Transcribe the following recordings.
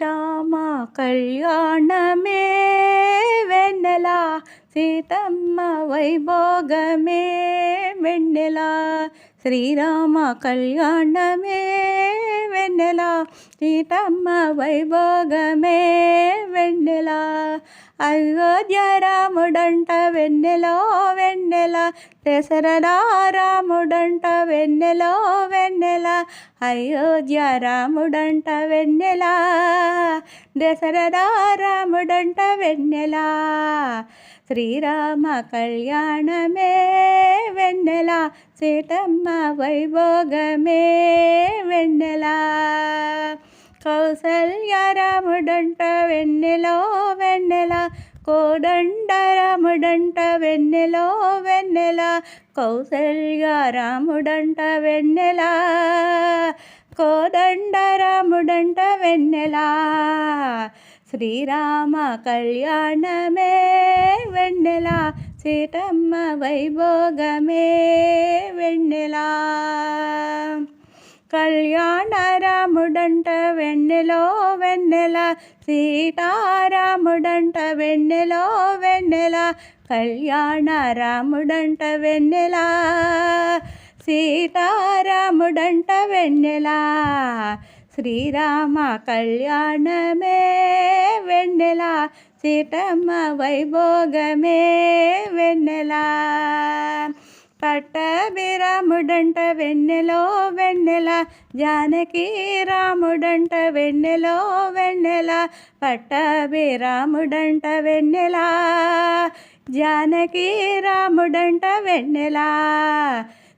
శ్రీరామ కళ్యాణమే వెన్నెల సీతమ్మ వైభోగమే వెన్నెల శ్రీరామ కళ్యాణమే వెన్నెల సీతమ్మ వైభోగమే వెన్నెల అయోధ్య రాముడంట వెన్నెలో వెన్నెల దశరథ రాముడంట వెన్నెలో వెన్నెల అయోధ్య రాముడంట వెన్నెల దశరథ రాముడంట వెన్నెల శ్రీరామ కళ్యాణమే వెన్నెల సీతమ్మ వైభోగమే వెన్నెల కౌసల్య రాముడంట వెన్నెలో వెన్నెల కోదండ రాముడంట వెన్నెలో వెన్నెల కౌసల్య రాముడంట వెన్నెల కోదండ రాముడంట వెన్నెల శ్రీరామ కళ్యాణమే వెన్నెల సీతమ్మ వైభోగమే వెన్నెల కళ్యాణ రాముడంట వెన్నెలో వెన్నెల సీతారాముడంట వెన్నెలో వెన్నెల కళ్యాణ రాముడంట వెన్నెల సీతారాముడంట వెన్నెల శ్రీరామ కళ్యాణమే వెన్నెల సీతమ్మ వైభోగమే వెన్నెల పట్టాభిరాముడంట వెన్నెలో వెన్నెల జానకి రాముడంట వెన్నెలో వెన్నెల పట్టాభిరాముడంట వెన్నెల జానకి రాముడంట వెన్నెల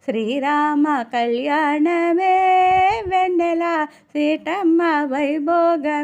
శ్రీరామ కళ్యాణమే వెన్నెల సీతమ్మ వైభోగం